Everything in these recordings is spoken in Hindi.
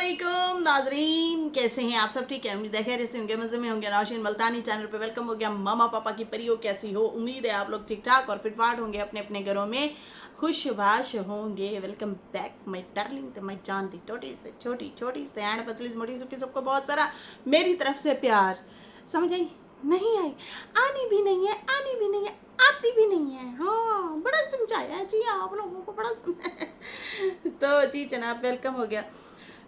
अस्सलामुअलैकुम नाजरीन, कैसे हैं आप सब? ठीक है, उम्मीद है खैर से होंगे, मज़े में होंगे। नौशीन मुल्तानी चैनल पे वेलकम हो गया। मामा पापा की परियों कैसी हो? उम्मीद है आप लोग ठीक ठाक और फिटफाट होंगे, अपने अपने घरों में खुशबाश होंगे। वेलकम बैक माई डार्लिंग, माई जान दी छोटी से छोटी, छोटी से एंड पतली से मोटी, सबकी सबको बहुत सारा मेरी तरफ से प्यार। समझ आई? नहीं आई? आनी भी नहीं है, आनी भी नहीं है, आती भी नहीं है। हाँ, बड़ा समझाया जी आप लोगों को, बड़ा समझाया। तो जी जनाब, वेलकम हो गया।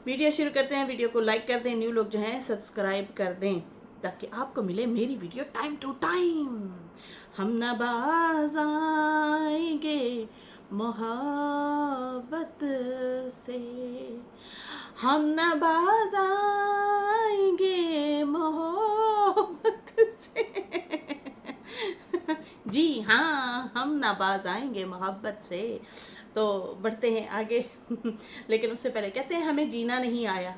वीडियो शुरू करते हैं। वीडियो को लाइक कर दें, न्यू लोग जो हैं सब्सक्राइब कर दें ताकि आपको मिले मेरी वीडियो टाइम टू टाइम। हम न बाज आएंगे मोहब्बत से, हम न बाज आएंगे मोहब्बत से। जी हाँ, हम नाबाज आएंगे मोहब्बत से। तो बढ़ते हैं आगे। लेकिन उससे पहले कहते हैं हमें जीना नहीं आया,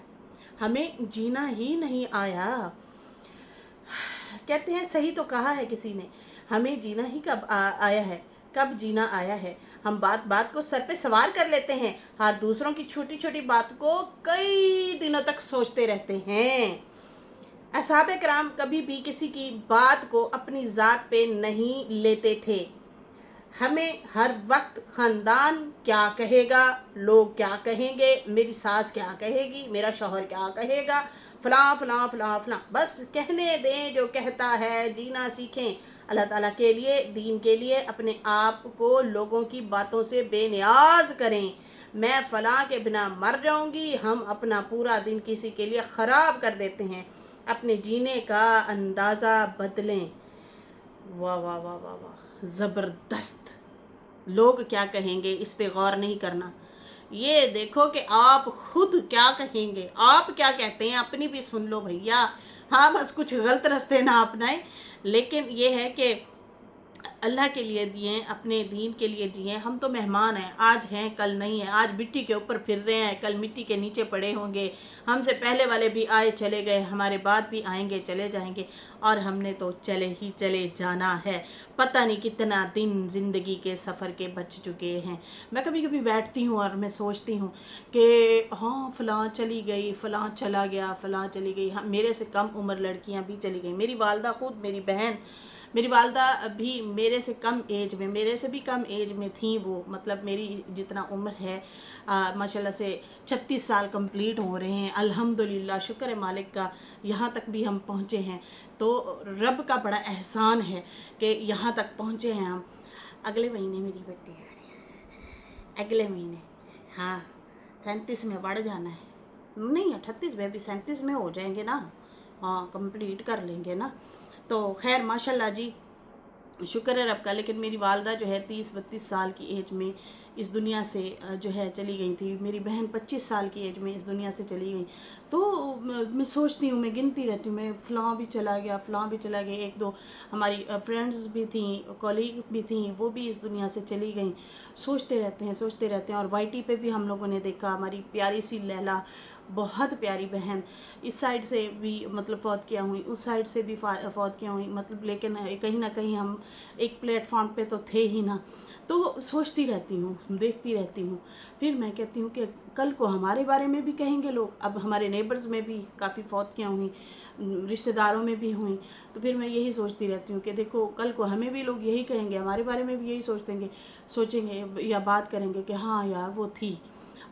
हमें जीना ही नहीं आया। कहते हैं सही तो कहा है किसी ने, हमें जीना ही कब आया है, कब जीना आया है। हम बात बात को सर पे सवार कर लेते हैं, हर दूसरों की छोटी छोटी बात को कई दिनों तक सोचते रहते हैं। असहाबे कराम कभी भी किसी की बात को अपनी ज़ात पे नहीं लेते थे। हमें हर वक्त ख़ानदान क्या कहेगा, लोग क्या कहेंगे, मेरी सास क्या कहेगी, मेरा शौहर क्या कहेगा, फ़लाँ फ़लाँ फ़लाँ फ़लाँ, बस कहने दें जो कहता है। जीना सीखें अल्लाह ताला के लिए, दीन के लिए। अपने आप को लोगों की बातों से बेनियाज करें। मैं फ़लाँ के बिना मर जाऊंगी, हम अपना पूरा दिन किसी के लिए ख़राब कर देते हैं। अपने जीने का अंदाज़ा बदलें। वाह वाह वाह वाह वाह, ज़बरदस्त। लोग क्या कहेंगे इस पे गौर नहीं करना। ये देखो कि आप खुद क्या कहेंगे, आप क्या कहते हैं, अपनी भी सुन लो भैया। हाँ, बस कुछ गलत रास्ते ना अपनाएं। लेकिन ये है कि अल्लाह के लिए दिए, अपने दीन के लिए जिए। हम तो मेहमान हैं, आज हैं कल नहीं है। आज मिट्टी के ऊपर फिर रहे हैं, कल मिट्टी के नीचे पड़े होंगे। हमसे पहले वाले भी आए चले गए, हमारे बाद भी आएंगे चले जाएंगे, और हमने तो चले ही चले जाना है। पता नहीं कितना दिन ज़िंदगी के सफ़र के बच चुके हैं। मैं कभी कभी बैठती हूँ और मैं सोचती हूँ कि हाँ, फ़लाँ चली गई, फ़लाँ चला गया, फ़लाँ चली गई। हाँ, मेरे से कम उम्र लड़कियाँ भी चली गई। मेरी वालदा खुद, मेरी बहन, मेरी वालदा भी मेरे से कम एज में, मेरे से भी कम एज में थी वो। मतलब मेरी जितना उम्र है, माशाल्लाह से 36 साल कंप्लीट हो रहे हैं। अल्हम्दुलिल्लाह, शुक्र है मालिक का, यहाँ तक भी हम पहुँचे हैं। तो रब का बड़ा एहसान है कि यहाँ तक पहुँचे हैं हम। अगले महीने मेरी बर्थडे आ रही है, अगले महीने। हाँ, 37 में बढ़ जाना है। नहीं, 38 में, भी 37 में हो जाएंगे ना। हाँ, कंप्लीट कर लेंगे ना। तो खैर माशाल्लाह जी, शुक्र है रब का। लेकिन मेरी वालदा जो है 30-32 साल की एज में इस दुनिया से जो है चली गई थी। मेरी बहन 25 साल की एज में इस दुनिया से चली गई। तो मैं सोचती हूँ, मैं गिनती रहती हूँ, मैं फ़लाँ भी चला गया, फ़लाँ भी चला गया। एक दो हमारी फ्रेंड्स भी थी, कॉलीग भी थी, वो भी इस दुनिया से चली गई। सोचते रहते हैं, सोचते रहते हैं। और वाईटी पे भी हम लोगों ने देखा, हमारी प्यारी सी लैला, बहुत प्यारी बहन, इस साइड से भी मतलब फौत किया हुई, उस साइड से भी फौत किया हुई। मतलब लेकिन कहीं ना कहीं हम एक प्लेटफॉर्म पे तो थे ही ना। तो सोचती रहती हूँ, देखती रहती हूँ। फिर मैं कहती हूँ कि कल को हमारे बारे में भी कहेंगे लोग। अब हमारे नेबर्स में भी काफ़ी फौत किया हुई, रिश्तेदारों में भी हुई। तो फिर मैं यही सोचती रहती हूँ कि देखो, कल को हमें भी लोग यही कहेंगे, हमारे बारे में भी यही सोचेंगे या बात करेंगे कि हाँ यार वो थी।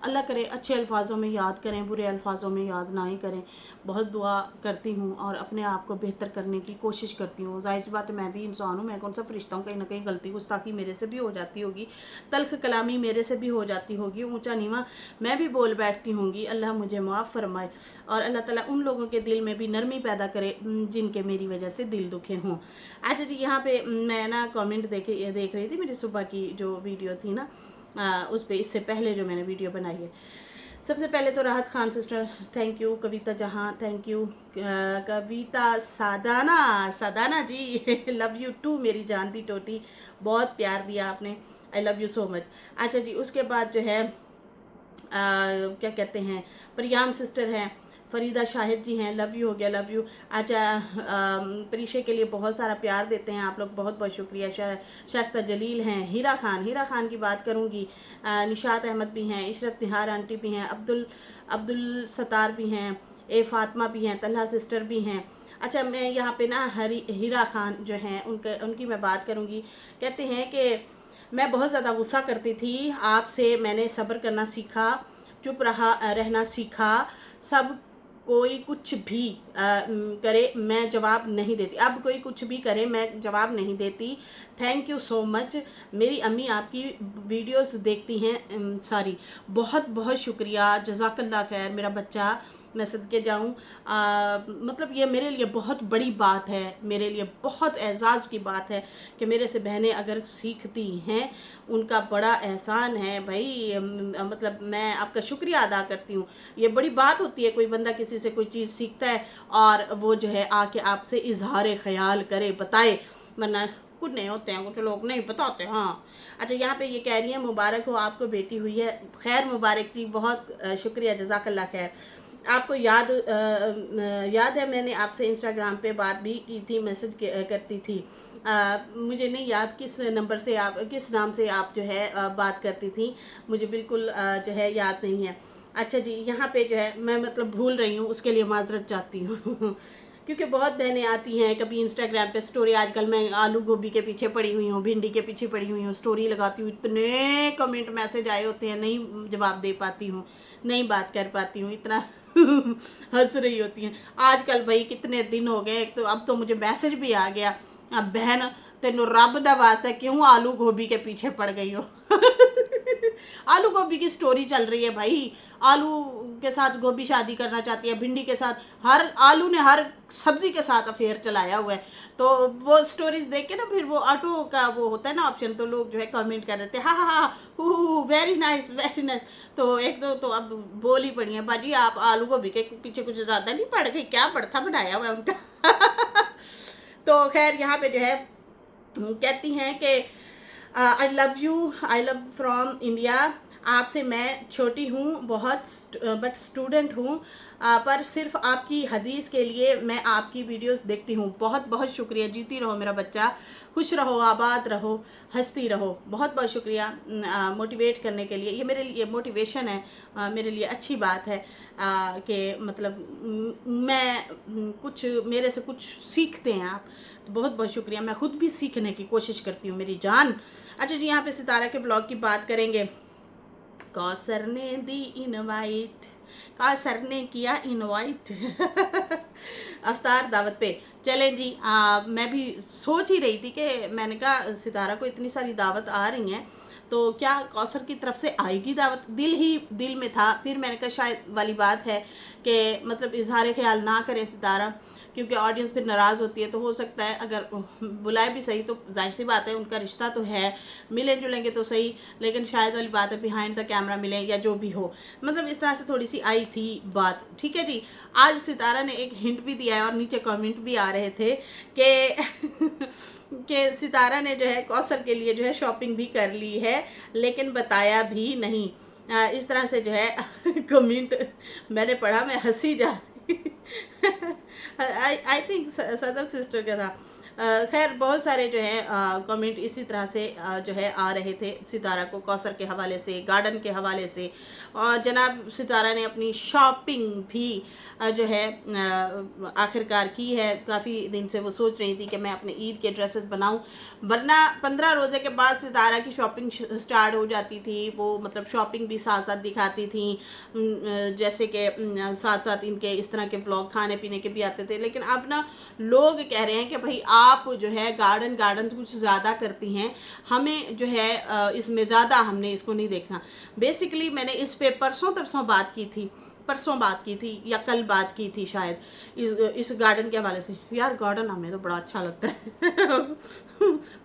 अल्लाह करे अच्छे अल्फाजों में याद करें, बुरे अल्फाजों में याद ना ही करें। बहुत दुआ करती हूँ और अपने आप को बेहतर करने की कोशिश करती हूँ। जाहिर सी बात है, मैं भी इंसान हूँ, मैं कौन सा फरिश्ता हूँ। कहीं ना कहीं गलती गुस्ताखी मेरे से भी हो जाती होगी, तल्ख कलामी मेरे से भी हो जाती होगी, ऊंचा नीवा मैं भी बोल बैठती होंगी। अल्लाह मुझे माफ़ फरमाए और अल्लाह ताला उन लोगों के दिल में भी नरमी पैदा करे जिनके मेरी वजह से दिल दुखे हों। अच्छा जी, यहाँ पे मैं ना कमेंट देख रही थी, मेरी सुबह की जो वीडियो थी ना, उस पर इससे पहले जो मैंने वीडियो बनाई है। सबसे पहले तो Rahat Khan sister thank you, Kavita जहां thank you, Kavita Sadana, Sadana ji love you too मेरी जान दी टोटी, बहुत प्यार दिया आपने, I love you so much. अच्छा जी, उसके बाद जो है क्या कहते हैं, परियाम सिस्टर हैं, फरीदा शाहिद जी हैं, लव यू हो गया, लव यू। अच्छा, परीशे के लिए बहुत सारा प्यार देते हैं आप लोग, बहुत बहुत शुक्रिया। शाइस्ता जलील हैं, हीरा खान की बात करूँगी, निशात अहमद भी हैं, इशरत निहार आंटी भी हैं, अब्दुल सत्तार भी हैं, ए फातिमा भी हैं, तलहा सिस्टर भी हैं। अच्छा, मैं यहाँ पे ना हीरा खान जो हैं उनकी मैं बात करूँगी। कहते हैं कि मैं बहुत ज़्यादा गुस्सा करती थी, आपसे मैंने सब्र करना सीखा, चुप रहना सीखा, सब कोई कुछ भी करे मैं जवाब नहीं देती, अब कोई कुछ भी करे मैं जवाब नहीं देती। Thank you so much. मेरी अम्मी आपकी वीडियोस देखती हैं सारी, बहुत बहुत शुक्रिया, जज़ाकल्लाह खैर मेरा बच्चा, मैं सदके जाऊँ। मतलब ये मेरे लिए बहुत बड़ी बात है, मेरे लिए बहुत एजाज़ की बात है कि मेरे से बहनें अगर सीखती हैं, उनका बड़ा एहसान है भाई। मतलब मैं आपका शुक्रिया अदा करती हूँ। ये बड़ी बात होती है, कोई बंदा किसी से कोई चीज़ सीखता है और वो जो है आके आपसे इजहार ख्याल करे, बताए, वरना कुछ नहीं होते हैं, कुछ लोग नहीं बताते। हाँ, अच्छा, यहाँ पे ये कह रही है मुबारक हो आपको बेटी हुई है। खैर मुबारक जी, बहुत शुक्रिया, जज़ाकल्लाह खैर। आपको याद है मैंने आपसे इंस्टाग्राम पे बात भी की थी, मैसेज करती थी। मुझे नहीं याद किस नंबर से आप, किस नाम से आप जो है बात करती थी, मुझे बिल्कुल जो है याद नहीं है। अच्छा जी, यहाँ पे जो है मैं मतलब भूल रही हूँ, उसके लिए माजरत चाहती हूँ क्योंकि बहुत बहनें आती हैं कभी इंस्टाग्राम पे स्टोरी, आजकल मैं आलू गोभी के पीछे पड़ी हुई हूँ, भिंडी के पीछे पड़ी हुई हूँ, स्टोरी लगाती हूँ, इतने कमेंट मैसेज आए होते हैं, नहीं जवाब दे पाती हूँ, नहीं बात कर पाती हूँ, इतना हंस रही होती हैं। आजकल भाई कितने दिन हो गए, तो अब तो मुझे मैसेज भी आ गया, अब बहन तेनू रब दा वास्ता क्यों आलू गोभी के पीछे पड़ गई हो आलू गोभी की स्टोरी चल रही है भाई, आलू के साथ गोभी शादी करना चाहती है, भिंडी के साथ, हर आलू ने हर सब्जी के साथ अफेयर चलाया हुआ है। तो वो स्टोरीज देख के ना, फिर वो ऑटो का वो होता है ना ऑप्शन, तो लोग जो है कमेंट कर देते हैं, हाँ हाँ हाँ, वेरी नाइस वेरी नाइस। तो एक दो तो अब बोल ही पड़ी है, बाजी आप आलू गोभी के पीछे कुछ ज़्यादा नहीं पड़ गई क्या, बड़था बनाया हुआ है उनका तो खैर यहाँ पे जो है कहती हैं कि आई लव फ्रॉम इंडिया। आपसे मैं छोटी हूँ बहुत, बट स्टूडेंट हूँ, पर सिर्फ आपकी हदीस के लिए मैं आपकी वीडियोस देखती हूँ। बहुत बहुत शुक्रिया, जीती रहो मेरा बच्चा, खुश रहो, आबाद रहो, हंसती रहो। बहुत बहुत शुक्रिया मोटिवेट करने के लिए, ये मेरे लिए मोटिवेशन है, मेरे लिए अच्छी बात है कि मतलब मैं कुछ, मेरे से कुछ सीखते हैं आप, तो बहुत बहुत शुक्रिया। मैं खुद भी सीखने की कोशिश करती हूँ मेरी जान। अच्छा जी, यहाँ पे सितारा के ब्लॉग की बात करेंगे। कौसर ने दी इनवाइट, कौसर ने किया इनवाइट अफ्तार दावत पे। चलें जी, मैं भी सोच ही रही थी कि मैंने कहा सितारा को इतनी सारी दावत आ रही हैं, तो क्या कौसर की तरफ से आएगी दावत, दिल में था। फिर मैंने कहा शायद वाली बात है कि मतलब इजहार ख्याल ना करें सितारा, क्योंकि ऑडियंस फिर नाराज़ होती है। तो हो सकता है अगर बुलाए भी सही, तो जाहिर सी बात है उनका रिश्ता तो है, मिले जुलेंगे तो सही, लेकिन शायद वाली बात है बिहाइंड द कैमरा मिले या जो भी हो, मतलब इस तरह से थोड़ी सी आई थी बात। ठीक है जी, आज सितारा ने एक हिंट भी दिया है और नीचे कमेंट भी आ रहे थे कि कि सितारा ने जो है कौसर के लिए जो है शॉपिंग भी कर ली है, लेकिन बताया भी नहीं। इस तरह से जो है कमेंट मैंने पढ़ा, मैं हंसी जा आई थिंक सदफ सिस्टर का था। खैर बहुत सारे जो है कमेंट इसी तरह से जो है आ रहे थे सितारा को कौसर के हवाले से, गार्डन के हवाले से। और जनाब सितारा ने अपनी शॉपिंग भी जो है आखिरकार की है। काफ़ी दिन से वो सोच रही थी कि मैं अपने ईद के ड्रेसेस बनाऊं, वरना 15 रोज़े के बाद सितारा की शॉपिंग स्टार्ट हो जाती थी। वो मतलब शॉपिंग भी साथ साथ दिखाती थी, जैसे कि साथ साथ इनके इस तरह के व्लॉग खाने पीने के भी आते थे। लेकिन अब ना लोग कह रहे हैं कि भाई आप जो है गार्डन कुछ ज़्यादा करती हैं, हमें जो है इसमें ज़्यादा हमने इसको नहीं देखना। बेसिकली मैंने इस पे परसों बात की थी या कल बात की थी शायद, इस गार्डन के हवाले से। यार गार्डन हमें तो बड़ा अच्छा लगता है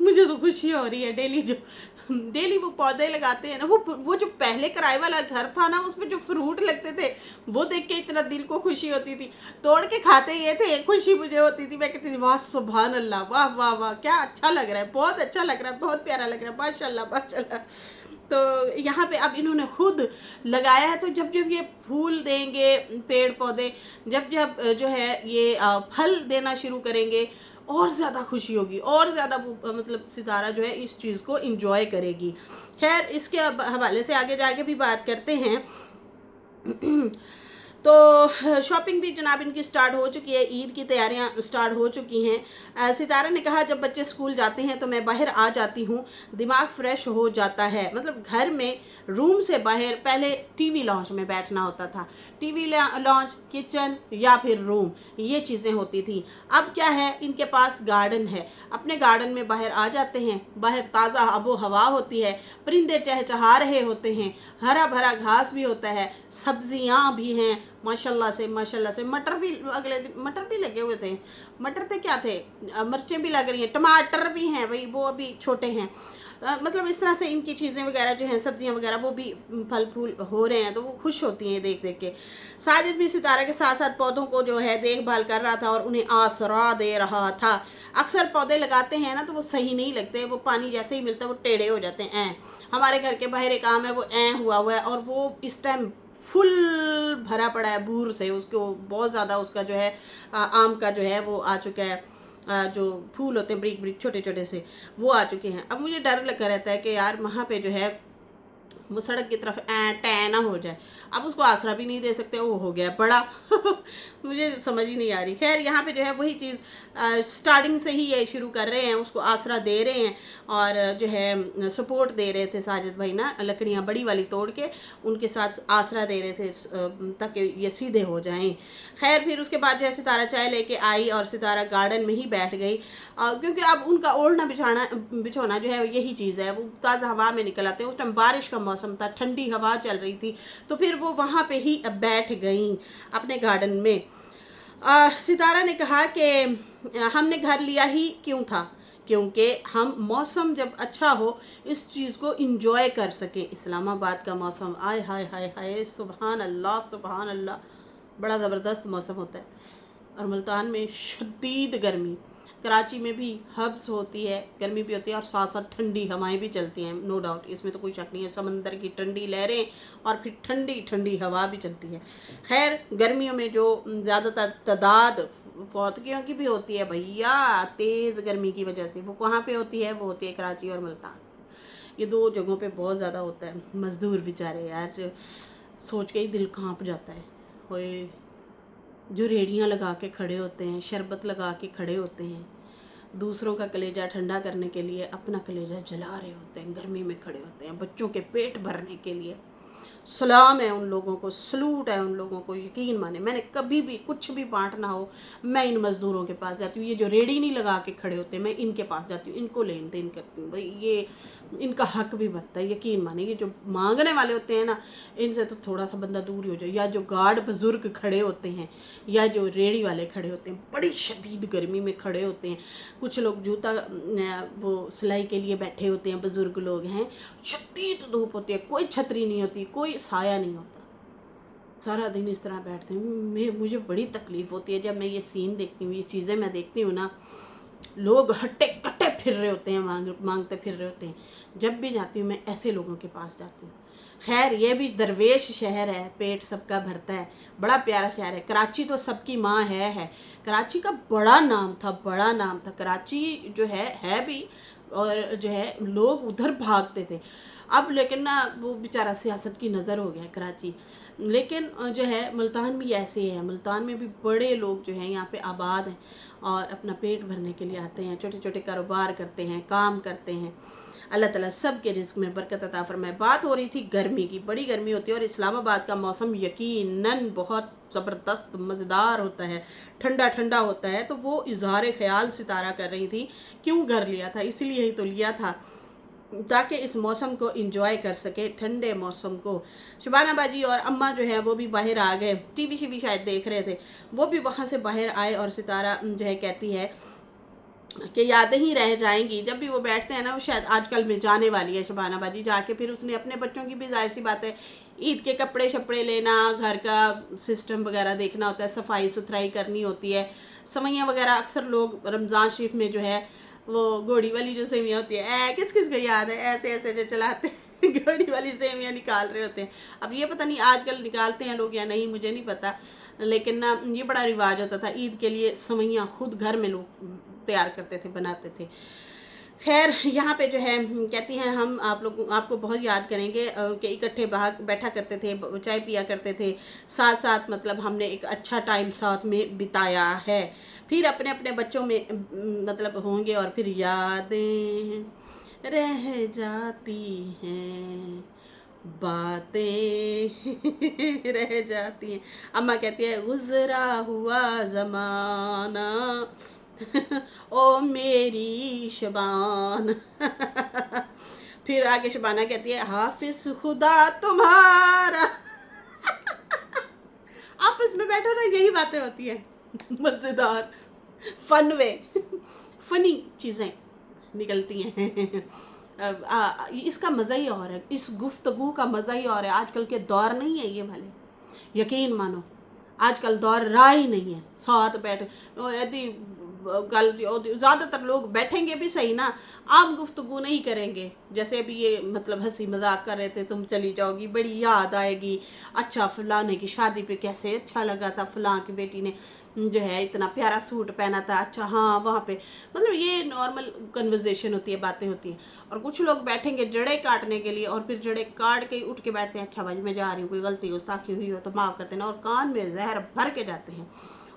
मुझे तो खुशी हो रही है डेली वो पौधे लगाते हैं ना, वो जो पहले किराए वाला घर था ना, उसमें जो फ्रूट लगते थे वो देख के इतना दिल को खुशी होती थी। तोड़ के खाते ये थे, खुशी मुझे होती थी। मैं कहती थी वाह सुभान अल्लाह, वाह वाह वाह, क्या अच्छा लग रहा है, बहुत अच्छा लग रहा है, बहुत प्यारा लग रहा है, माशाल्लाह माशाल्लाह। तो यहाँ पे अब इन्होंने खुद लगाया है, तो जब जब ये फूल देंगे पेड़ पौधे, जब जब जो है ये फल देना शुरू करेंगे, और ज़्यादा खुशी होगी, और ज़्यादा वो मतलब सितारा जो है इस चीज़ को इंजॉय करेगी। खैर इसके हवाले से आगे जाके भी बात करते हैं। तो शॉपिंग भी जनाब इनकी स्टार्ट हो चुकी है, ईद की तैयारियां स्टार्ट हो चुकी हैं। सितारा ने कहा जब बच्चे स्कूल जाते हैं तो मैं बाहर आ जाती हूँ, दिमाग फ्रेश हो जाता है। मतलब घर में रूम से बाहर पहले टीवी लॉन्च में बैठना होता था, टीवी लॉन्च, किचन या फिर रूम, ये चीज़ें होती थी। अब क्या है, इनके पास गार्डन है, अपने गार्डन में बाहर आ जाते हैं, बाहर ताज़ा आबो हवा होती है, परिंदे चहचहा रहे होते हैं, हरा भरा घास भी होता है, सब्जियां भी हैं माशाल्लाह से माशाल्लाह से। मटर भी अगले दिन मटर भी लगे हुए थे, मटर थे क्या थे, मिर्चें भी लग रही हैं, टमाटर भी हैं भाई, वो अभी छोटे हैं। मतलब इस तरह से इनकी चीज़ें वगैरह जो हैं, सब्जियां वगैरह, वो भी फल फूल हो रहे हैं, तो वो खुश होती हैं देख देख के। साजिद भी सितारा के साथ साथ पौधों को जो है देखभाल कर रहा था और उन्हें आसरा दे रहा था। अक्सर पौधे लगाते हैं ना तो वो सही नहीं लगते, वो पानी जैसे ही मिलता है वो टेढ़े हो जाते हैं। हमारे घर के बाहर एक आम है, वो हुआ हुआ है, और वो इस टाइम फुल भरा पड़ा है बूर से, उसको बहुत ज़्यादा उसका जो है आम का जो है वो आ चुका है, जो फूल होते हैं ब्रिक ब्रिक छोटे छोटे से, वो आ चुके हैं। अब मुझे डर लगा रहता है कि यार वहाँ पे जो है वो सड़क की तरफ टै ना हो जाए। अब उसको आसरा भी नहीं दे सकते, वो हो गया बड़ा मुझे समझ ही नहीं आ रही। खैर यहाँ पे जो है वही चीज़ स्टार्टिंग से ही ये शुरू कर रहे हैं, उसको आसरा दे रहे हैं और जो है सपोर्ट दे रहे थे साजिद भाई ना, लकड़ियाँ बड़ी वाली तोड़ के उनके साथ आसरा दे रहे थे ताकि ये सीधे हो जाएं। खैर फिर उसके बाद जो है सितारा चाय लेके आई और सितारा गार्डन में ही बैठ गई, क्योंकि अब उनका ओढ़ना बिछोना जो है यही चीज़ है। वो ताज़ा हवा में निकल आते हैं, उस टाइम बारिश का मौसम था, ठंडी हवा चल रही थी, तो फिर वो वहाँ पे ही बैठ गई अपने गार्डन में। सितारा ने कहा कि हमने घर लिया ही क्यों था, क्योंकि हम मौसम जब अच्छा हो इस चीज़ को इंजॉय कर सकें। इस्लामाबाद का मौसम, आय हाय हाय हाय, सुभान अल्लाह सुभान अल्लाह, बड़ा ज़बरदस्त मौसम होता है। और मुल्तान में शदीद गर्मी, कराची में भी हब्स होती है, गर्मी भी होती है और साथ साथ ठंडी हवाएं भी चलती हैं, नो डाउट, इसमें तो कोई शक नहीं है। समंदर की ठंडी लहरें और फिर ठंडी ठंडी हवा भी चलती है। खैर गर्मियों में जो ज़्यादातर तादाद फौतगियों की भी होती है भैया, तेज़ गर्मी की वजह से, वो कहाँ पे होती है, वो होती है कराची और मुल्तान, ये दो जगहों पे बहुत ज़्यादा होता है। मज़दूर बेचारे यार, जो सोच के ही दिल कांप जाता है। कोई जो रेड़ियाँ लगा के खड़े होते हैं, शरबत लगा के खड़े होते हैं, दूसरों का कलेजा ठंडा करने के लिए अपना कलेजा जला रहे होते हैं, गर्मी में खड़े होते हैं बच्चों के पेट भरने के लिए। सलाम है उन लोगों को, सलूट है उन लोगों को। यकीन माने मैंने कभी भी कुछ भी बांटना हो, मैं इन मज़दूरों के पास जाती हूँ। ये जो रेडी नहीं लगा के खड़े होते हैं, मैं इनके पास जाती हूँ, इनको लेन देन करती हूँ भाई, ये इनका हक भी बनता है। यकीन माने ये जो मांगने वाले होते हैं ना, इनसे तो थोड़ा सा बंदा दूर ही हो जाए। या जो गार्ड बुजुर्ग खड़े होते हैं या जो रेड़ी वाले खड़े होते हैं, बड़ी शदीद गर्मी में खड़े होते हैं। कुछ लोग जूता वो सिलाई के लिए बैठे होते हैं, बुजुर्ग लोग हैं, शदीद धूप होती है, कोई छतरी नहीं होती, कोई साया नहीं होता, सारा दिन इस तरह बैठते हैं। मुझे बड़ी तकलीफ़ होती है जब मैं ये सीन देखती हूँ, ये चीज़ें मैं देखती हूँ ना। लोग हट्टे कट्टे फिर रहे होते हैं, मांगते फिर रहे होते हैं। जब भी जाती हूँ मैं ऐसे लोगों के पास जाती हूँ। खैर ये भी दरवेश शहर है, पेट सबका भरता है, बड़ा प्यारा शहर है। कराची तो सबकी माँ है। कराची का बड़ा नाम था, बड़ा नाम था कराची जो है भी, और जो है लोग उधर भागते थे। अब लेकिन ना वो बेचारा सियासत की नज़र हो गया है कराची। लेकिन जो है मुल्तान भी ऐसे है, मुल्तान में भी बड़े लोग जो हैं यहाँ पे आबाद हैं और अपना पेट भरने के लिए आते हैं, छोटे छोटे कारोबार करते हैं, काम करते हैं। अल्लाह ताला सब के रिज़्क़ में बरकत अता फरमाए। बात हो रही थी गर्मी की, बड़ी गर्मी होती है और इस्लामाबाद का मौसम यकीनन बहुत ज़बरदस्त मज़ेदार होता है, ठंडा ठंडा होता है। तो वो इज़हार ख़याल सितारा कर रही थी, क्यों घर लिया था, इसीलिए ही तो लिया था ताकि इस मौसम को एंजॉय कर सके, ठंडे मौसम को। शबाना बाजी और अम्मा जो है वो भी बाहर आ गए, टीवी शीवी शायद देख रहे थे, वो भी वहाँ से बाहर आए और सितारा जो है कहती है कि यादें ही रह जाएंगी। जब भी वो बैठते हैं ना, वो शायद आजकल में जाने वाली है शबाना बाजी, जाके फिर उसने अपने बच्चों की भी जाहिर सी बात है ईद के कपड़े शपड़े लेना, घर का सिस्टम वगैरह देखना होता है, सफाई सुथराई करनी होती है, सवैयाँ वगैरह। अक्सर लोग रमज़ान शरीफ में जो है वो घोड़ी वाली जो सेवियाँ होती है, किस किस को याद है, ऐसे ऐसे जो चलाते घड़ी वाली सेवियाँ निकाल रहे होते हैं। अब ये पता नहीं आजकल निकालते हैं लोग या नहीं, मुझे नहीं पता, लेकिन ना ये बड़ा रिवाज होता था, ईद के लिए सेवइयाँ खुद घर में लोग तैयार करते थे, बनाते थे। खैर यहाँ पे जो है कहती हैं हम आप लोग आपको बहुत याद करेंगे कि इकट्ठे बाहर बैठा करते थे, चाय पिया करते थे साथ साथ, मतलब हमने एक अच्छा टाइम साथ में बिताया है। फिर अपने अपने बच्चों में मतलब होंगे और फिर यादें रह जाती हैं, बातें रह जाती हैं। अम्मा कहती है गुजरा हुआ जमाना ओ मेरी शबान फिर आगे शबाना कहती है हाफिज खुदा तुम्हारा आपस में बैठो ना, यही बातें होती है मजेदार, फन वे फनी चीज़ें निकलती हैं। इसका मज़ा ही और है, इस गुफ्तगू का मज़ा ही और है। आजकल के दौर नहीं है ये वाले, यकीन मानो आजकल दौर रहा ही नहीं है। साथ बैठ यदि गल ज़्यादातर लोग बैठेंगे भी सही ना, आप गुफ्तगू नहीं करेंगे। जैसे अभी ये मतलब हंसी मजाक कर रहे थे, तुम चली जाओगी बड़ी याद आएगी, अच्छा फलाने की शादी पे कैसे अच्छा लगा था, फलां की बेटी ने जो है इतना प्यारा सूट पहना था, अच्छा हाँ वहाँ पे, मतलब ये नॉर्मल कन्वर्जेशन होती है, बातें होती हैं। और कुछ लोग बैठेंगे जड़े काटने के लिए और फिर जड़े काट के उठ के बैठते हैं, अच्छा भाई मैं जा रही हूँ, कोई गलती गुस्ताखी हुई हो तो माफ़ करते ना, और कान में जहर भर के जाते हैं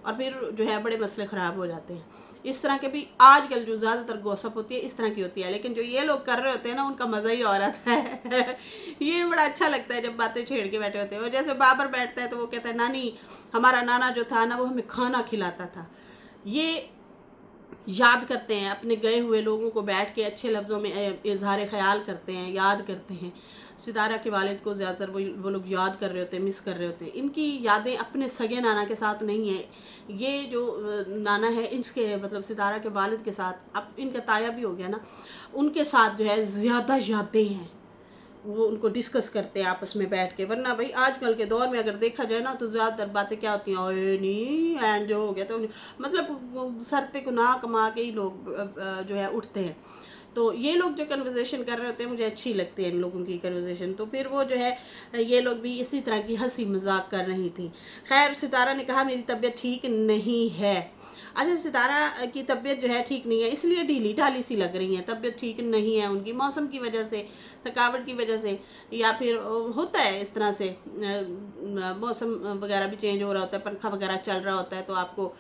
और फिर जो है बड़े मसले ख़राब हो जाते हैं। इस तरह के भी आजकल जो ज़्यादातर गॉसिप होती है इस तरह की होती है, लेकिन जो ये लोग कर रहे होते हैं ना उनका मज़ा ही और आता है ये बड़ा अच्छा लगता है जब बातें छेड़ के बैठे होते हैं। और जैसे बाबर बैठता है तो वो कहता है नानी, हमारा नाना जो था ना वो हमें खाना खिलाता था। ये याद करते हैं अपने गए हुए लोगों को, बैठ के अच्छे लफ्ज़ों में इजहार ख्याल करते हैं, याद करते हैं। सितारा के वालिद को ज़्यादातर वो लोग याद कर रहे होते हैं, मिस कर रहे होते हैं। इनकी यादें अपने सगे नाना के साथ नहीं है, ये जो नाना है इसके मतलब सितारा के वालिद के साथ, अब इनका ताया भी हो गया ना, उनके साथ जो है ज़्यादा यादें हैं। वो उनको डिस्कस करते हैं आपस में बैठ के, वरना भाई आजकल के दौर में अगर देखा जाए ना तो ज़्यादातर बातें क्या होती हैं, ओए नहीं एंड जो हो गया तो मतलब सर पे गुनाह कमा के ही लोग जो है उठते हैं। तो ये लोग जो कन्वर्सेशन कर रहे होते हैं मुझे अच्छी लगती है इन लोगों की कन्वर्सेशन। तो फिर वो जो है ये लोग भी इसी तरह की हंसी मजाक कर रही थी। खैर सितारा ने कहा मेरी तबीयत ठीक नहीं है। अच्छा सितारा की तबीयत जो है ठीक नहीं है, इसलिए ढीली ढाली सी लग रही है, तबीयत ठीक नहीं है उनकी, मौसम की वजह से, थकावट की वजह से, या फिर होता है इस तरह से मौसम वगैरह भी चेंज हो रहा होता है, पंखा वगैरह चल रहा होता है तो आपको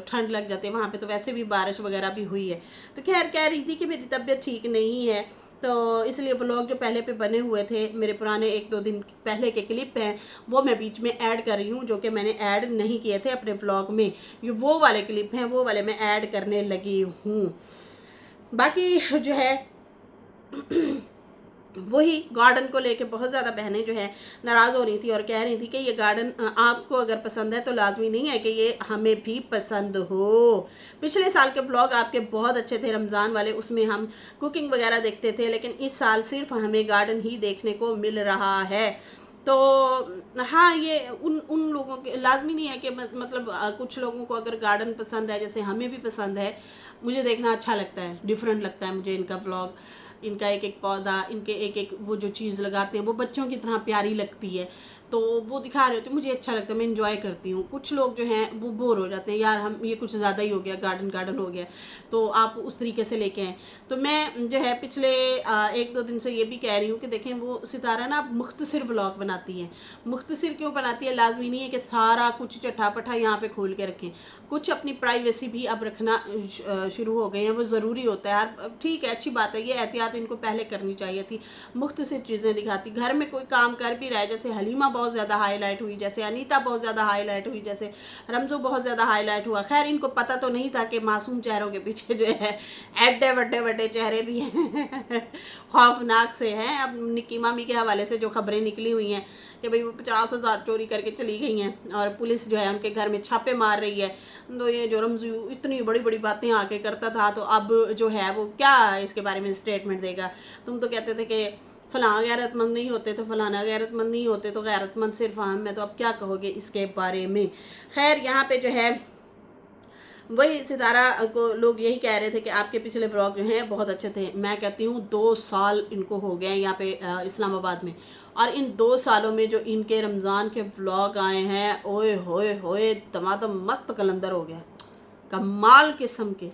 ठंड लग जाती है। वहाँ पे तो वैसे भी बारिश वगैरह भी हुई है। तो खैर कह रही थी कि मेरी तबीयत ठीक नहीं है, तो इसलिए व्लॉग जो पहले पे बने हुए थे मेरे पुराने 1-2 दिन पहले के क्लिप हैं वो मैं बीच में ऐड कर रही हूँ, जो कि मैंने ऐड नहीं किए थे अपने व्लॉग में। ये वो वाले क्लिप हैं, वो वाले मैं ऐड करने लगी हूँ। बाकी जो है वही गार्डन को लेके बहुत ज़्यादा बहनें जो है नाराज़ हो रही थी और कह रही थी कि ये गार्डन आपको अगर पसंद है तो लाजमी नहीं है कि ये हमें भी पसंद हो। पिछले साल के व्लॉग आपके बहुत अच्छे थे रमज़ान वाले, उसमें हम कुकिंग वगैरह देखते थे, लेकिन इस साल सिर्फ हमें गार्डन ही देखने को मिल रहा है। तो हाँ ये उन लोगों के लाजमी नहीं है कि मतलब कुछ लोगों को अगर गार्डन पसंद है, जैसे हमें भी पसंद है, मुझे देखना अच्छा लगता है, डिफरेंट लगता है मुझे इनका व्लॉग, इनका एक एक पौधा, इनके एक एक वो जो चीज़ लगाते हैं वो बच्चों की तरह प्यारी लगती है, तो वो दिखा रहे होते हैं, मुझे अच्छा लगता है, मैं इंजॉय करती हूँ। कुछ लोग जो हैं वो बोर हो जाते हैं, यार हम ये कुछ ज़्यादा ही हो गया, गार्डन गार्डन हो गया, तो आप उस तरीके से लेके आएँ। तो मैं जो है पिछले 1-2 दिन से ये भी कह रही हूँ कि देखें वो सितारा ना अब मुख्तसर व्लॉग बनाती है। मुख्तसर क्यों बनाती है, लाजमी नहीं है कि सारा कुछ चट्ठा पट्ठा यहाँ पे खोल के रखें, कुछ अपनी प्राइवेसी भी अब रखना शुरू हो गए हैं, वो ज़रूरी होता है यार, ठीक है अच्छी बात है, ये एहतियात इनको पहले करनी चाहिए थी। मुख्तसर चीज़ें दिखाती, घर में कोई काम कर भी रहा है, जैसे हलीमा बहुत ज़्यादा हाईलाइट हुई, जैसे अनीता बहुत ज़्यादा हाईलाइट हुई, जैसे रमज़ू बहुत ज़्यादा हाईलाइट हुआ। खैर इनको पता तो नहीं था कि मासूम चेहरों के पीछे जो है एड्डे बड्डे बड्डे चेहरे भी हैं खौफनाक से हैं। अब निक्की मामी के हवाले से जो खबरें निकली हुई हैं कि भाई वो 50,000 चोरी करके चली गई हैं और पुलिस जो है उनके घर में छापे मार रही है, तो ये जो रमज़ू इतनी बड़ी बड़ी बातें आके करता था, तो अब जो है वो क्या इसके बारे में स्टेटमेंट देगा। तुम तो कहते थे कि फ़लाँ गैरतमंद नहीं होते तो फ़लाना गैरतमंद नहीं होते, तो गैरतमंद सिर्फ हम है, तो अब क्या कहोगे इसके बारे में। खैर यहाँ पे जो है वही सितारा को लोग यही कह रहे थे कि आपके पिछले व्लॉग जो हैं बहुत अच्छे थे। मैं कहती हूँ 2 साल इनको हो गए हैं यहाँ पे इस्लामाबाद में, और इन 2 सालों में जो इनके रमज़ान के व्लॉग आए हैं, ओए होए होए, दमादम मस्त कलंदर हो गया। कमाल किस्म के,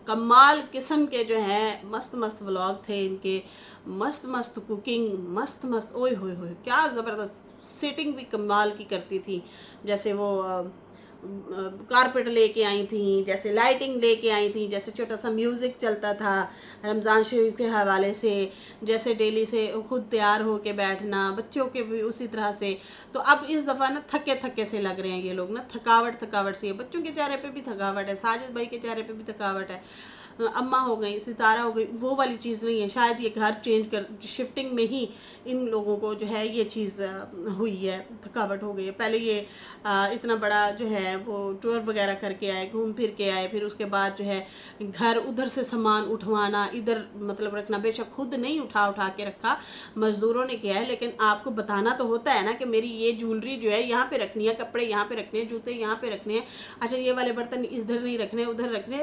कमाल किस्म के जो हैं मस्त मस्त व्लॉग थे इनके, मस्त मस्त कुकिंग, मस्त मस्त, ओए होए होए क्या ज़बरदस्त। सेटिंग भी कमाल की करती थी, जैसे वो कारपेट लेके आई थी, जैसे लाइटिंग लेके आई थी, जैसे छोटा सा म्यूज़िक चलता था रमज़ान शरीफ के हवाले से, जैसे डेली से खुद तैयार होके बैठना, बच्चों के भी उसी तरह से। तो अब इस दफ़ा ना थके थके से लग रहे हैं ये लोग ना, थकावट थकावट सी है, बच्चों के चेहरे पे भी थकावट है, साजिद भाई के चेहरे पे भी थकावट है, अम्मा हो गई, सितारा हो गई, वो वाली चीज़ नहीं है। शायद ये घर चेंज कर शिफ्टिंग में ही इन लोगों को जो है ये चीज़ हुई है, थकावट हो गई है। पहले ये इतना बड़ा जो है वो टूर वगैरह करके आए, घूम फिर के आए, फिर उसके बाद जो है घर उधर से सामान उठवाना, इधर मतलब रखना, बेशक खुद नहीं उठा उठा के रखा, मज़दूरों ने किया है, लेकिन आपको बताना तो होता है ना कि मेरी ये ज्वेलरी जो है यहाँ पे रखनी है, कपड़े यहाँ पे रखने हैं, जूते यहाँ पे रखने हैं, अच्छा ये वाले बर्तन इधर नहीं रखने, उधर रखने।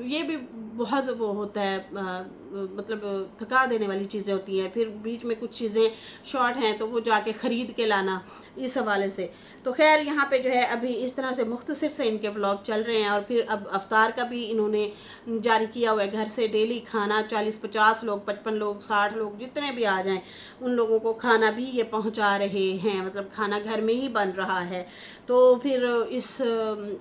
ये भी बहुत वो होता है, मतलब थका देने वाली चीज़ें होती हैं। फिर बीच में कुछ चीज़ें शॉर्ट हैं तो वो जाके ख़रीद के लाना, इस हवाले से। तो खैर यहाँ पे जो है अभी इस तरह से मुख्तसर से इनके व्लॉग चल रहे हैं। और फिर अब अफ्तार का भी इन्होंने जारी किया हुआ है, घर से डेली खाना 40-50 लोग, 55 लोग, 60 लोग, जितने भी आ जाएं उन लोगों को खाना भी ये पहुंचा रहे हैं, मतलब खाना घर में ही बन रहा है। तो फिर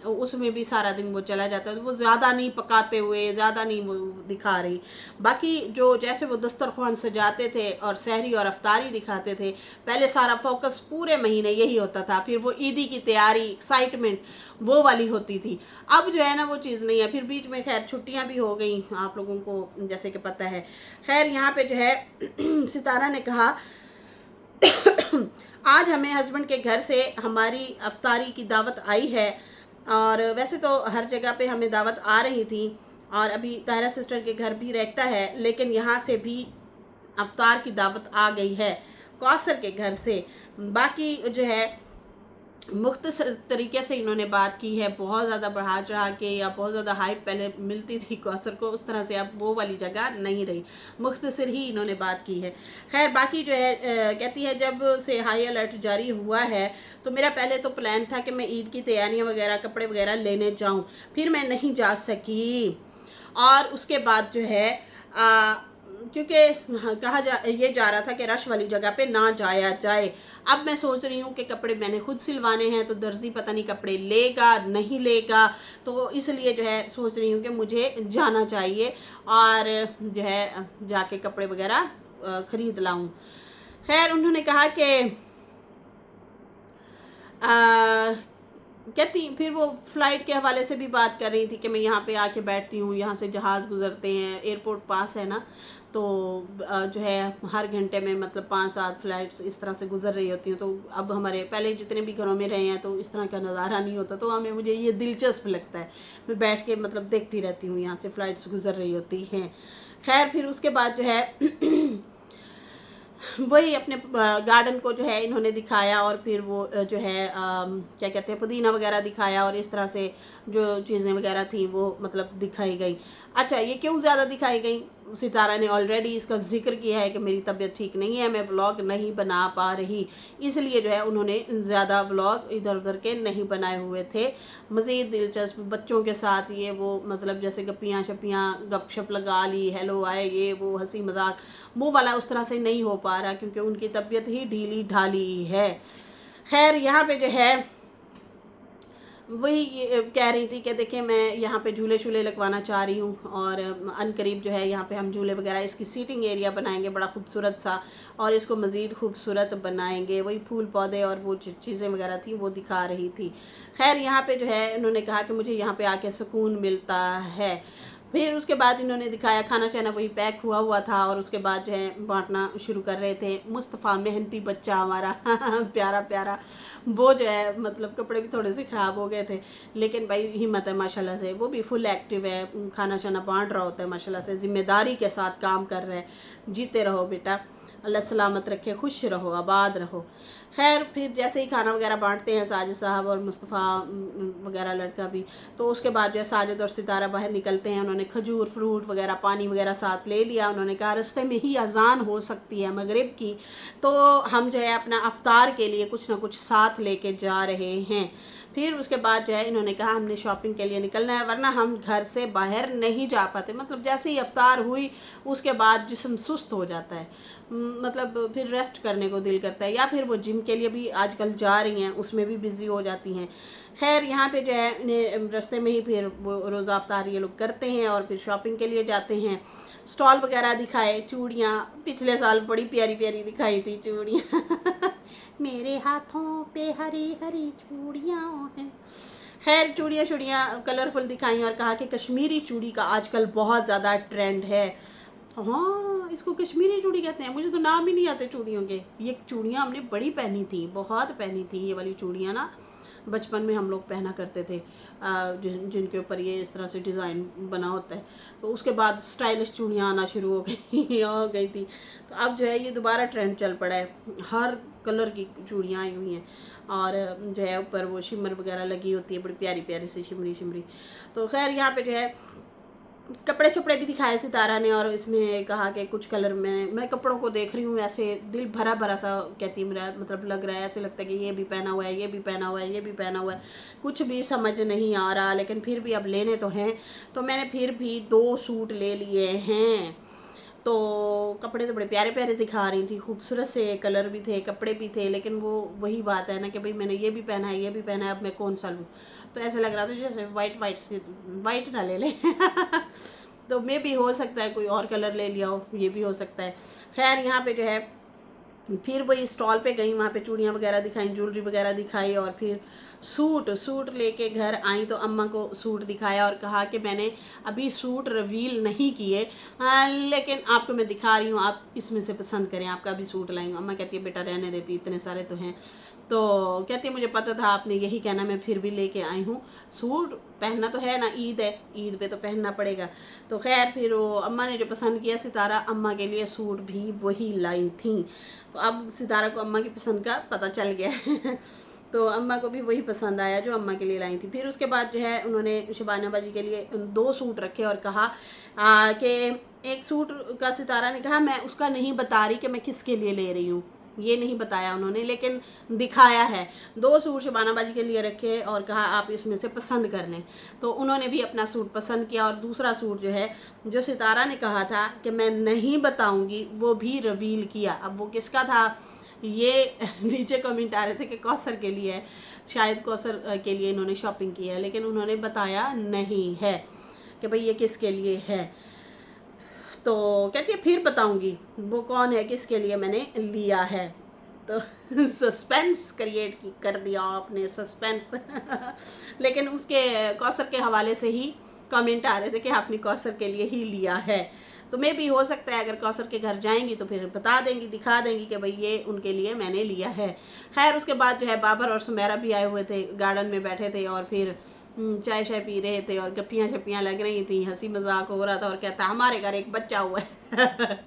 उसमें भी सारा दिन वो चला जाता है, तो वो ज़्यादा नहीं पकाते हुए, ज़्यादा नहीं वो दिखा रही। बाकी जो जैसे वो दस्तरखान सजाते थे और सहरी और अफ्तारी दिखाते थे, पहले सारा फोकस पूरे महीने यही होता था। फिर वो ईदी की तैयारी, एक्साइटमेंट वो वाली होती थी। अब जो है ना वो चीज़ नहीं है। फिर बीच में खैर छुट्टियां भी हो गई, आप लोगों को जैसे कि पता है। खैर यहाँ पे जो है सितारा ने कहा आज हमें हस्बैंड के घर से हमारी अफ्तारी की दावत आई है, और वैसे तो हर जगह पे हमें दावत आ रही थी, और अभी तायरा सिस्टर के घर भी रहता है, लेकिन यहाँ से भी अफ्तार की दावत आ गई है कौसर के घर से। बाकी जो है मुख्तसर तरीके से इन्होंने बात की है, बहुत ज़्यादा बढ़ा चढ़ा के या बहुत ज़्यादा हाइप पहले मिलती थी कौसर को, उस तरह से अब वो वाली जगह नहीं रही, मुख्तसर ही इन्होंने बात की है। खैर बाकी जो है कहती है जब से हाई अलर्ट जारी हुआ है तो मेरा पहले तो प्लान था कि मैं ईद की तैयारियां वगैरह, कपड़े वगैरह लेने जाऊं, फिर मैं नहीं जा सकी। और उसके बाद जो है क्योंकि ये जा रहा था कि रश वाली जगह पे ना जाया जाए। अब मैं सोच रही हूँ कि कपड़े मैंने खुद सिलवाने हैं, तो दर्जी पता नहीं कपड़े लेगा नहीं लेगा, तो इसलिए जो है सोच रही हूँ कि मुझे जाना चाहिए और जो है जाके कपड़े वगैरह ख़रीद लाऊं। खैर उन्होंने कहा कि कहती, फिर वो फ़्लाइट के हवाले से भी बात कर रही थी कि मैं यहाँ पे आके बैठती हूँ, यहाँ से जहाज़ गुज़रते हैं, एयरपोर्ट पास है ना, तो जो है हर घंटे में मतलब 5-7 फ़्लाइट्स इस तरह से गुज़र रही होती हैं। तो अब हमारे पहले जितने भी घरों में रहे हैं तो इस तरह का नज़ारा नहीं होता, तो हमें मुझे ये दिलचस्प लगता है, मैं बैठ के मतलब देखती रहती हूँ यहाँ से फ़्लाइट्स गुज़र रही होती हैं। खैर फिर उसके बाद जो है वही अपने गार्डन को जो है इन्होंने दिखाया, और फिर वो जो है क्या कहते हैं पुदीना वगैरह दिखाया, और इस तरह से जो चीज़ें वगैरह थी वो मतलब दिखाई गई। अच्छा ये क्यों ज़्यादा दिखाई गई, सितारा ने ऑलरेडी इसका जिक्र किया है कि मेरी तबीयत ठीक नहीं है, मैं व्लॉग नहीं बना पा रही, इसलिए जो है उन्होंने ज़्यादा व्लॉग इधर उधर के नहीं बनाए हुए थे। मज़ीद दिलचस्प बच्चों के साथ ये वो मतलब जैसे गप्पियाँ शप्पियाँ, गपशप लगा ली, हेलो आए, ये वो हंसी मजाक, वो वाला उस तरह से नहीं हो पा रहा क्योंकि उनकी तबीयत ही ढीली ढाली है। खैर यहाँ पे जो है वही कह रही थी कि देखिए मैं यहाँ पे झूले शूले लगवाना चाह रही हूँ, और अनकरीब जो है यहाँ पे हम झूले वगैरह, इसकी सीटिंग एरिया बनाएंगे बड़ा खूबसूरत सा, और इसको मज़ीद खूबसूरत बनाएंगे। वही फूल पौधे और वो चीज़ें वगैरह थी वो दिखा रही थी। खैर यहाँ पे जो है उन्होंने कहा कि मुझे यहाँ पे आके सुकून मिलता है। फिर उसके बाद इन्होंने दिखाया खाना शाना वही पैक हुआ हुआ था, और उसके बाद जो है बांटना शुरू कर रहे थे। मुस्तफ़ा मेहनती बच्चा हमारा प्यारा प्यारा, वो जो है मतलब कपड़े भी थोड़े से ख़राब हो गए थे, लेकिन भाई हिम्मत है माशाल्लाह से, वो भी फुल एक्टिव है, खाना शाना बांट रहा होता है माशाल्लाह से, ज़िम्मेदारी के साथ काम कर रहा है। जीते रहो बेटा। अल्लाह सलामत रखे, खुश रहो, आबाद रहो। खैर फिर जैसे ही खाना वगैरह बांटते हैं साजिद साहब और मुस्तफ़ा वगैरह लड़का भी, तो उसके बाद जो है साजिद और सितारा बाहर निकलते हैं। उन्होंने खजूर फ्रूट वगैरह पानी वगैरह साथ ले लिया। उन्होंने कहा रास्ते में ही अजान हो सकती है मगरिब की, तो हम जो है अपना अफ्तार के लिए कुछ ना कुछ साथ लेके जा रहे हैं। फिर उसके बाद जो है इन्होंने कहा हमने शॉपिंग के लिए निकलना है, वरना हम घर से बाहर नहीं जा पाते। मतलब जैसे ही अफ्तार हुई उसके बाद जिस्म सुस्त हो जाता है, मतलब फिर रेस्ट करने को दिल करता है, या फिर वो जिम के लिए भी आजकल जा रही हैं, उसमें भी बिज़ी हो जाती हैं। खैर यहाँ पे जो है इन्हें रास्ते में ही फिर वो रोज़ा अफ्तार ये लोग करते हैं और फिर शॉपिंग के लिए जाते हैं। स्टॉल वगैरह दिखाए, चूड़ियाँ पिछले साल बड़ी प्यारी प्यारी दिखाई थी चूड़ियाँ मेरे हाथों पे हरी हरी चूड़ियाँ हैं। खैर चूड़ियाँ चूड़ियाँ कलरफुल दिखाई और कहा कि कश्मीरी चूड़ी का आजकल बहुत ज़्यादा ट्रेंड है। हाँ, इसको कश्मीरी चूड़ी कहते हैं, मुझे तो नाम ही नहीं आते चूड़ियों के। ये चूड़ियाँ हमने बड़ी पहनी थी, बहुत पहनी थी ये वाली चूड़ियाँ ना, बचपन में हम लोग पहना करते थे, जिनके ऊपर ये इस तरह से डिज़ाइन बना होता है। तो उसके बाद स्टाइलिश चूड़ियाँ आना शुरू हो गई थी। तो अब जो है ये दोबारा ट्रेंड चल पड़ा है, हर कलर की चूड़ियाँ आई हुई हैं और जो है ऊपर वो शिमर वगैरह लगी होती है, बड़ी प्यारी प्यारी सी शिमरी शिमरी। तो खैर यहाँ पे जो है कपड़े शपड़े भी दिखाए सितारा ने, और इसमें कहा कि कुछ कलर में मैं कपड़ों को देख रही हूँ ऐसे दिल भरा भरा सा, कहती मेरा मतलब लग रहा है, ऐसे लगता है कि ये भी पहना हुआ है, ये भी पहना हुआ है, ये भी पहना हुआ है, कुछ भी समझ नहीं आ रहा। लेकिन फिर भी अब लेने तो हैं, तो मैंने फिर भी 2 सूट ले लिए हैं। तो कपड़े तो बड़े प्यारे प्यारे दिखा रही थी, खूबसूरत से कलर भी थे, कपड़े भी थे, लेकिन वो वही बात है ना कि भाई मैंने ये भी पहना है, ये भी पहना है, अब मैं कौन सा लूँ। तो ऐसा लग रहा था जैसे वाइट से वाइट ना ले लें तो मे भी हो सकता है कोई और कलर ले लिया हो, ये भी हो सकता है। खैर यहाँ पे जो है फिर वही स्टॉल पे गई, वहाँ पे चूड़ियाँ वगैरह दिखाई, ज्वेलरी वगैरह दिखाई, और फिर सूट लेके घर आई तो अम्मा को सूट दिखाया और कहा कि मैंने अभी सूट रिवील नहीं किए, लेकिन आपको मैं दिखा रही हूँ, आप इसमें से पसंद करें, आपका भी सूट लाई हूँ। अम्मा कहती है बेटा रहने देती, इतने सारे तो हैं। तो कहती है मुझे पता था आपने यही कहना, मैं फिर भी लेके आई हूँ। सूट पहनना तो है ना, ईद है, ईद पे तो पहनना पड़ेगा। तो खैर फिर वो अम्मा ने जो पसंद किया, सितारा अम्मा के लिए सूट भी वही लाई थी। तो अब सितारा को अम्मा की पसंद का पता चल गया है तो अम्मा को भी वही पसंद आया जो अम्मा के लिए लाई थी। फिर उसके बाद जो है उन्होंने शबाना बाजी के लिए 2 सूट रखे और कहा कि एक सूट का सितारा ने कहा मैं उसका नहीं बता रही कि मैं किसके लिए ले रही हूँ, ये नहीं बताया उन्होंने, लेकिन दिखाया है। 2 सूट शबाना बाजी के लिए रखे और कहा आप इसमें से पसंद कर लें। तो उन्होंने भी अपना सूट पसंद किया, और दूसरा सूट जो है जो सितारा ने कहा था कि मैं नहीं बताऊंगी, वो भी रिवील किया। अब वो किसका था ये नीचे कमेंट आ रहे थे कि कौसर के लिए है, शायद कौसर के लिए इन्होंने शॉपिंग की है, लेकिन उन्होंने बताया नहीं है कि भाई ये किसके लिए है। तो कहती है फिर बताऊंगी वो कौन है, किसके लिए मैंने लिया है। तो सस्पेंस क्रिएट कर दिया आपने, सस्पेंस लेकिन उसके कौसर के हवाले से ही कमेंट आ रहे थे कि आपने कौसर के लिए ही लिया है। तो मे भी हो सकता है अगर कौसर के घर जाएंगी तो फिर बता देंगी, दिखा देंगी कि भाई ये उनके लिए मैंने लिया है। खैर उसके बाद जो है बाबर और सुमेरा भी आए हुए थे, गार्डन में बैठे थे और फिर चाय शाय पी रहे थे और गप्पियाँ शप्पियाँ लग रही थी, हंसी मजाक हो रहा था। और कहता हमारे घर एक बच्चा हुआ है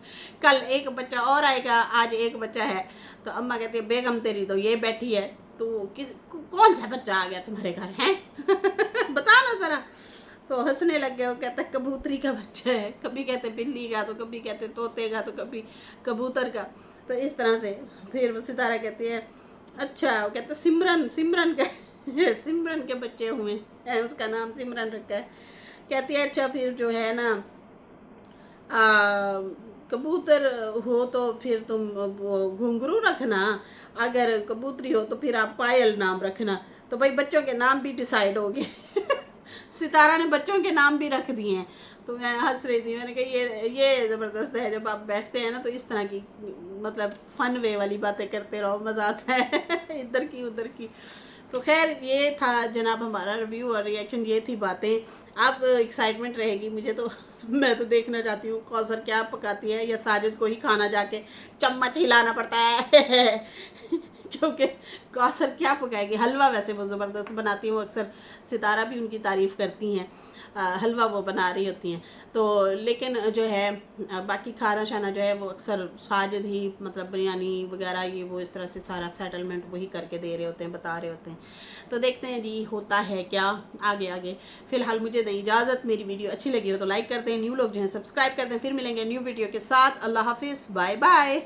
कल एक बच्चा और आएगा, आज एक बच्चा है। तो अम्मा कहती है बेगम तेरी तो ये बैठी है, तो कौन सा बच्चा आ गया तुम्हारे घर है बता ना जरा। तो हंसने लग गए। वो कहते कबूतरी का बच्चा है, कभी कहते बिल्ली का, तो कभी कहते तोते का, तो कभी कबूतर का। तो इस तरह से फिर वो सितारा कहती है अच्छा, वो कहते सिमरन का सिमरन के बच्चे हुए हैं, उसका नाम सिमरन रखा है। कहती है अच्छा फिर जो है ना कबूतर हो तो फिर तुम घुंघरू रखना, अगर कबूतरी हो तो फिर आप पायल नाम रखना। तो भाई बच्चों के नाम भी डिसाइड हो गए सितारा ने बच्चों के नाम भी रख दिए हैं। तो मैं हंस रही थी, मैंने कहा ये ज़बरदस्त है, जब आप बैठते हैं ना तो इस तरह की मतलब फ़न वे वाली बातें करते रहो, मज़ा आता है इधर की उधर की। तो खैर ये था जनाब हमारा रिव्यू और रिएक्शन, ये थी बातें। अब एक्साइटमेंट रहेगी मुझे तो मैं तो देखना चाहती हूँ कौसर क्या पकाती है, या साजिद को ही खाना जाके चम्मच हिलाना पड़ता है क्योंकि कौसर क्या पकाएगी। हलवा वैसे वो ज़बरदस्त बनाती हूँ, अक्सर सितारा भी उनकी तारीफ़ करती हैं। हलवा वो बना रही होती हैं। तो लेकिन जो है बाकी खाना शाना जो है वो अक्सर साजिद ही मतलब बिरयानी वगैरह ये वो इस तरह से सारा सेटलमेंट वही करके दे रहे होते हैं, बता रहे होते हैं। तो देखते हैं जी होता है क्या आगे आगे। फिलहाल मुझे दें इजाज़त। मेरी वीडियो अच्छी लगी हो तो लाइक करते हैं, न्यू लोग जो हैं सब्सक्राइब करते हैं। फिर मिलेंगे न्यू वीडियो के साथ। अल्लाह हाफिज़, बाय बाय।